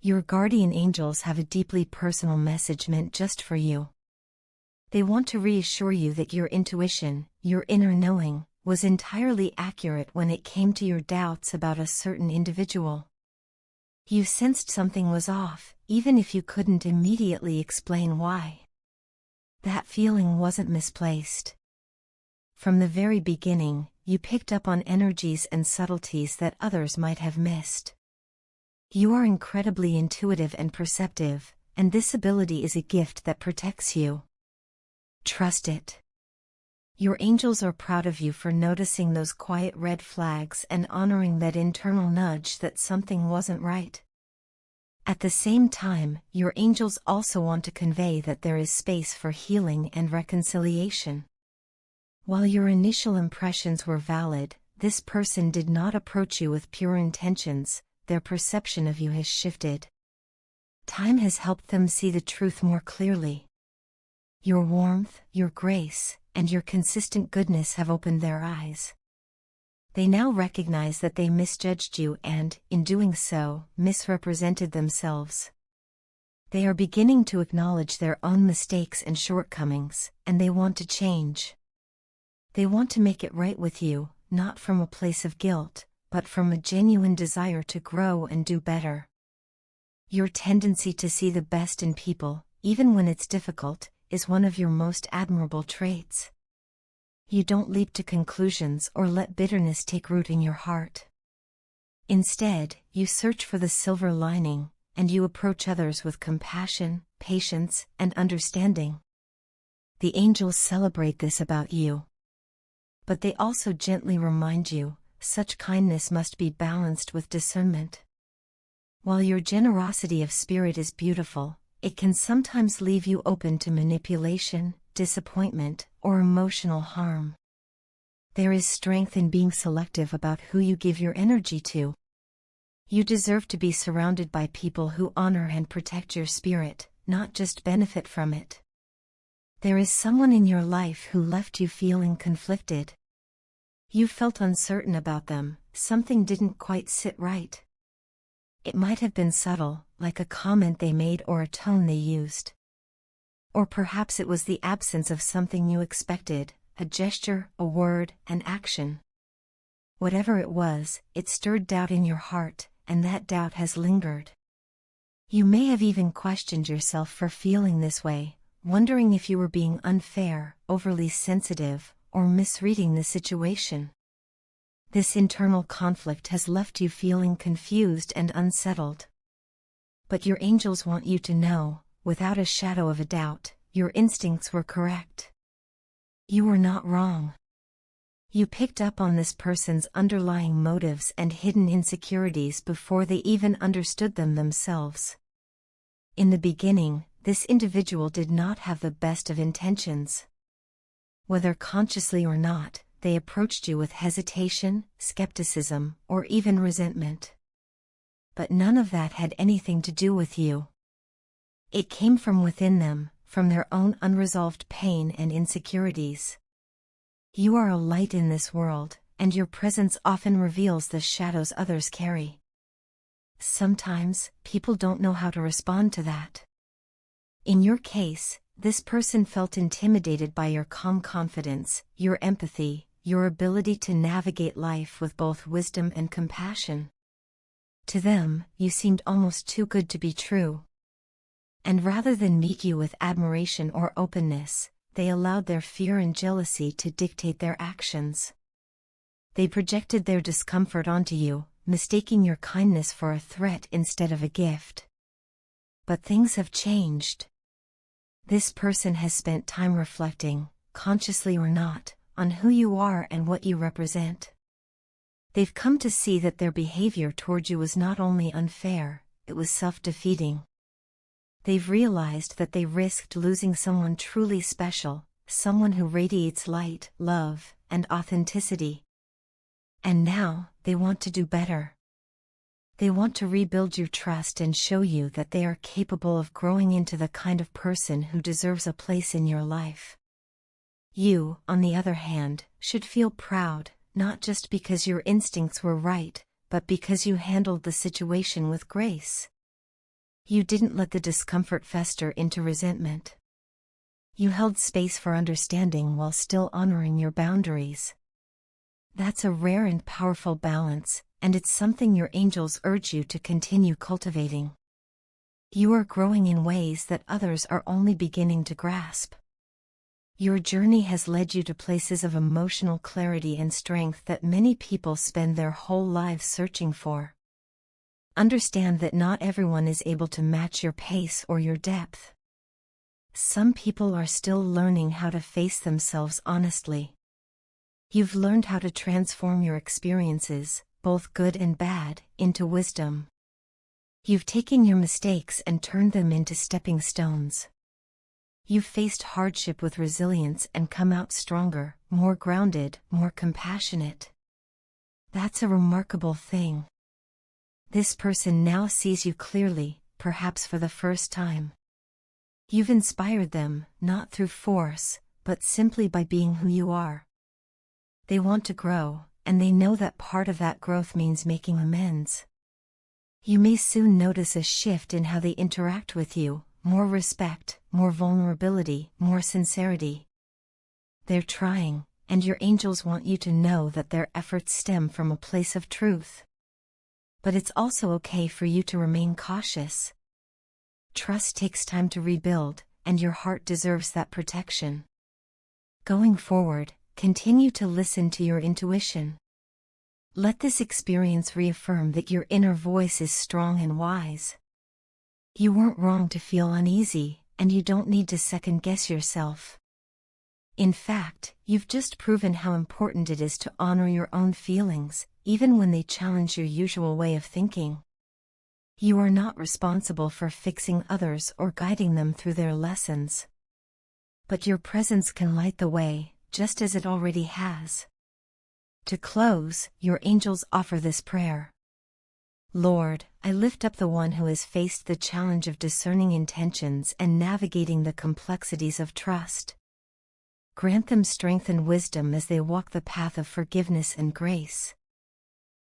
Your guardian angels have a deeply personal message meant just for you. They want to reassure you that your intuition, your inner knowing, was entirely accurate when it came to your doubts about a certain individual. You sensed something was off, even if you couldn't immediately explain why. That feeling wasn't misplaced. From the very beginning, you picked up on energies and subtleties that others might have missed. You are incredibly intuitive and perceptive, and this ability is a gift that protects you. Trust it. Your angels are proud of you for noticing those quiet red flags and honoring that internal nudge that something wasn't right. At the same time, your angels also want to convey that there is space for healing and reconciliation. While your initial impressions were valid, this person did not approach you with pure intentions. Their perception of you has shifted. Time has helped them see the truth more clearly. Your warmth, your grace, and your consistent goodness have opened their eyes. They now recognize that they misjudged you and, in doing so, misrepresented themselves. They are beginning to acknowledge their own mistakes and shortcomings, and they want to change. They want to make it right with you, not from a place of guilt, but from a genuine desire to grow and do better. Your tendency to see the best in people, even when it's difficult, is one of your most admirable traits. You don't leap to conclusions or let bitterness take root in your heart. Instead, you search for the silver lining, and you approach others with compassion, patience, and understanding. The angels celebrate this about you. But they also gently remind you, such kindness must be balanced with discernment. While your generosity of spirit is beautiful, it can sometimes leave you open to manipulation, disappointment, or emotional harm. There is strength in being selective about who you give your energy to. You deserve to be surrounded by people who honor and protect your spirit, not just benefit from it. There is someone in your life who left you feeling conflicted. You felt uncertain about them, something didn't quite sit right. It might have been subtle, like a comment they made or a tone they used. Or perhaps it was the absence of something you expected, a gesture, a word, an action. Whatever it was, it stirred doubt in your heart, and that doubt has lingered. You may have even questioned yourself for feeling this way, wondering if you were being unfair, overly sensitive, or misreading the situation. This internal conflict has left you feeling confused and unsettled. But your angels want you to know, without a shadow of a doubt, your instincts were correct. You were not wrong. You picked up on this person's underlying motives and hidden insecurities before they even understood them themselves. In the beginning, this individual did not have the best of intentions. Whether consciously or not, they approached you with hesitation, skepticism, or even resentment. But none of that had anything to do with you. It came from within them, from their own unresolved pain and insecurities. You are a light in this world, and your presence often reveals the shadows others carry. Sometimes, people don't know how to respond to that. In your case, this person felt intimidated by your calm confidence, your empathy, your ability to navigate life with both wisdom and compassion. To them, you seemed almost too good to be true. And rather than meet you with admiration or openness, they allowed their fear and jealousy to dictate their actions. They projected their discomfort onto you, mistaking your kindness for a threat instead of a gift. But things have changed. This person has spent time reflecting, consciously or not, on who you are and what you represent. They've come to see that their behavior toward you was not only unfair, it was self-defeating. They've realized that they risked losing someone truly special, someone who radiates light, love, and authenticity. And now, they want to do better. They want to rebuild your trust and show you that they are capable of growing into the kind of person who deserves a place in your life. You, on the other hand, should feel proud, not just because your instincts were right, but because you handled the situation with grace. You didn't let the discomfort fester into resentment. You held space for understanding while still honoring your boundaries. That's a rare and powerful balance, and it's something your angels urge you to continue cultivating. You are growing in ways that others are only beginning to grasp. Your journey has led you to places of emotional clarity and strength that many people spend their whole lives searching for. Understand that not everyone is able to match your pace or your depth. Some people are still learning how to face themselves honestly. You've learned how to transform your experiences, both good and bad, into wisdom. You've taken your mistakes and turned them into stepping stones. You've faced hardship with resilience and come out stronger, more grounded, more compassionate. That's a remarkable thing. This person now sees you clearly, perhaps for the first time. You've inspired them, not through force, but simply by being who you are. They want to grow, and they know that part of that growth means making amends. You may soon notice a shift in how they interact with you, more respect, more vulnerability, more sincerity. They're trying, and your angels want you to know that their efforts stem from a place of truth. But it's also okay for you to remain cautious. Trust takes time to rebuild, and your heart deserves that protection. Going forward, continue to listen to your intuition. Let this experience reaffirm that your inner voice is strong and wise. You weren't wrong to feel uneasy, and you don't need to second-guess yourself. In fact, you've just proven how important it is to honor your own feelings, even when they challenge your usual way of thinking. You are not responsible for fixing others or guiding them through their lessons. But your presence can light the way, just as it already has. To close, your angels offer this prayer. Lord, I lift up the one who has faced the challenge of discerning intentions and navigating the complexities of trust. Grant them strength and wisdom as they walk the path of forgiveness and grace.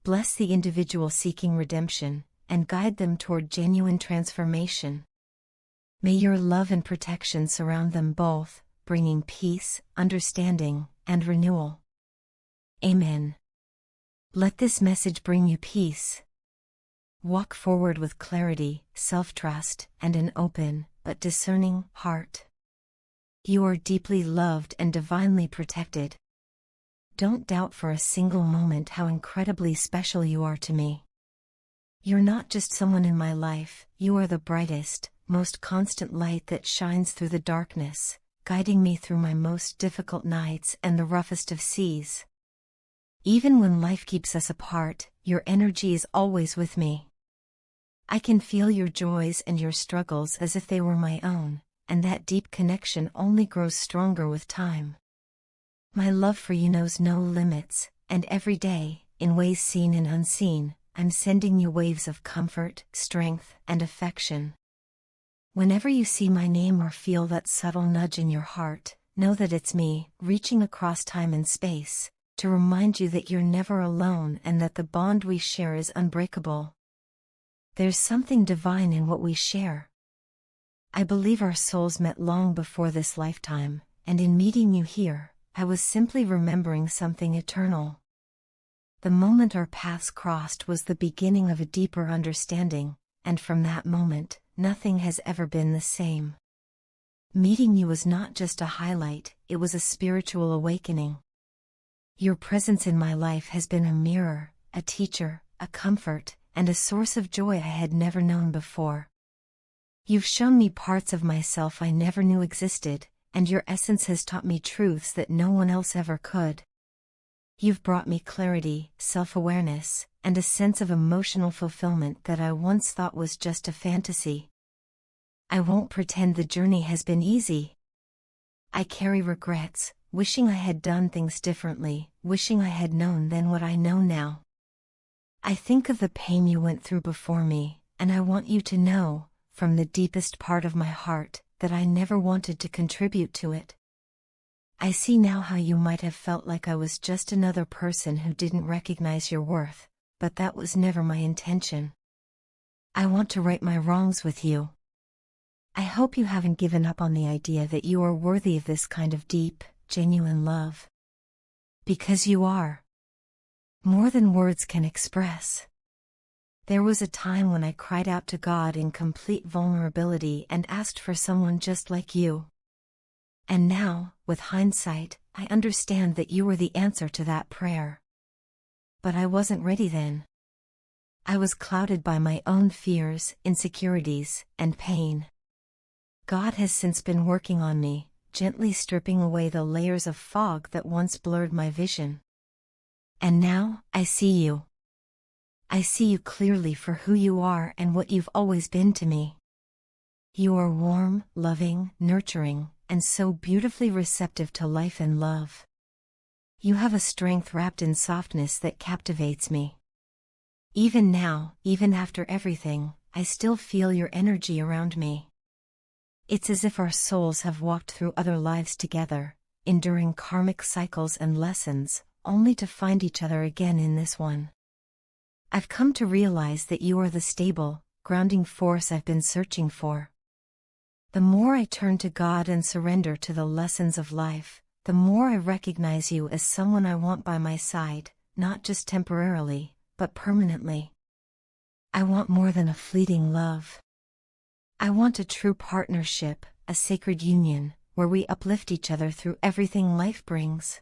Bless the individual seeking redemption, and guide them toward genuine transformation. May your love and protection surround them both, bringing peace, understanding, and renewal. Amen. Let this message bring you peace. Walk forward with clarity, self-trust, and an open, but discerning, heart. You are deeply loved and divinely protected. Don't doubt for a single moment how incredibly special you are to me. You're not just someone in my life, you are the brightest, most constant light that shines through the darkness, guiding me through my most difficult nights and the roughest of seas. Even when life keeps us apart, your energy is always with me. I can feel your joys and your struggles as if they were my own, and that deep connection only grows stronger with time. My love for you knows no limits, and every day, in ways seen and unseen, I'm sending you waves of comfort, strength, and affection. Whenever you see my name or feel that subtle nudge in your heart, know that it's me, reaching across time and space, to remind you that you're never alone and that the bond we share is unbreakable. There's something divine in what we share. I believe our souls met long before this lifetime, and in meeting you here, I was simply remembering something eternal. The moment our paths crossed was the beginning of a deeper understanding, and from that moment, nothing has ever been the same. Meeting you was not just a highlight, it was a spiritual awakening. Your presence in my life has been a mirror, a teacher, a comfort, and a source of joy I had never known before. You've shown me parts of myself I never knew existed, and your essence has taught me truths that no one else ever could. You've brought me clarity, self-awareness, and a sense of emotional fulfillment that I once thought was just a fantasy. I won't pretend the journey has been easy. I carry regrets, wishing I had done things differently, wishing I had known then what I know now. I think of the pain you went through before me, and I want you to know, from the deepest part of my heart, that I never wanted to contribute to it. I see now how you might have felt like I was just another person who didn't recognize your worth, but that was never my intention. I want to right my wrongs with you. I hope you haven't given up on the idea that you are worthy of this kind of deep, genuine love. Because you are. More than words can express. There was a time when I cried out to God in complete vulnerability and asked for someone just like you. And now, with hindsight, I understand that you were the answer to that prayer. But I wasn't ready then. I was clouded by my own fears, insecurities, and pain. God has since been working on me, gently stripping away the layers of fog that once blurred my vision. And now, I see you. I see you clearly for who you are and what you've always been to me. You are warm, loving, nurturing, and so beautifully receptive to life and love. You have a strength wrapped in softness that captivates me. Even now, even after everything, I still feel your energy around me. It's as if our souls have walked through other lives together, enduring karmic cycles and lessons, only to find each other again in this one. I've come to realize that you are the stable, grounding force I've been searching for. The more I turn to God and surrender to the lessons of life, the more I recognize you as someone I want by my side, not just temporarily, but permanently. I want more than a fleeting love. I want a true partnership, a sacred union, where we uplift each other through everything life brings.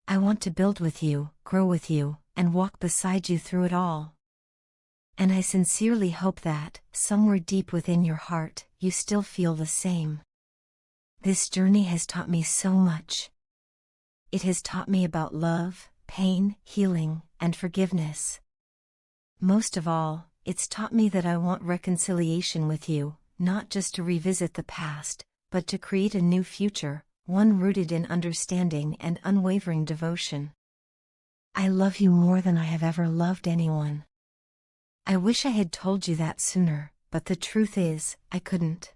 I want to build with you, grow with you, and walk beside you through it all. And I sincerely hope that, somewhere deep within your heart, you still feel the same. This journey has taught me so much. It has taught me about love, pain, healing, and forgiveness. Most of all, it's taught me that I want reconciliation with you, not just to revisit the past, but to create a new future, one rooted in understanding and unwavering devotion. I love you more than I have ever loved anyone. I wish I had told you that sooner, but the truth is, I couldn't.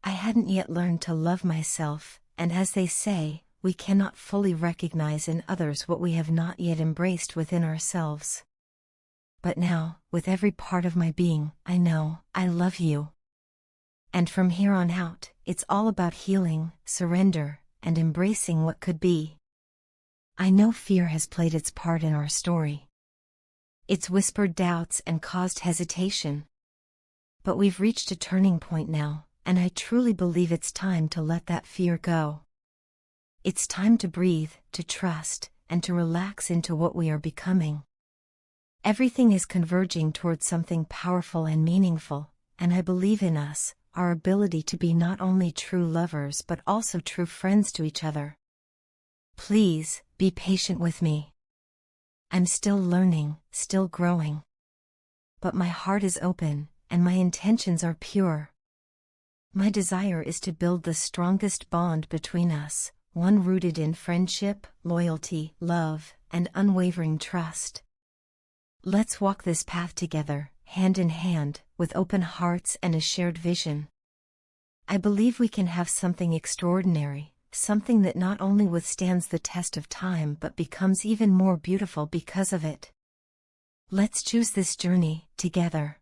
I hadn't yet learned to love myself, and as they say, we cannot fully recognize in others what we have not yet embraced within ourselves. But now, with every part of my being, I know, I love you. And from here on out, it's all about healing, surrender, and embracing what could be. I know fear has played its part in our story. It's whispered doubts and caused hesitation. But we've reached a turning point now, and I truly believe it's time to let that fear go. It's time to breathe, to trust, and to relax into what we are becoming. Everything is converging towards something powerful and meaningful, and I believe in us, our ability to be not only true lovers but also true friends to each other. Please, be patient with me. I'm still learning, still growing. But my heart is open, and my intentions are pure. My desire is to build the strongest bond between us, one rooted in friendship, loyalty, love, and unwavering trust. Let's walk this path together, hand in hand, with open hearts and a shared vision. I believe we can have something extraordinary, something that not only withstands the test of time but becomes even more beautiful because of it. Let's choose this journey, together.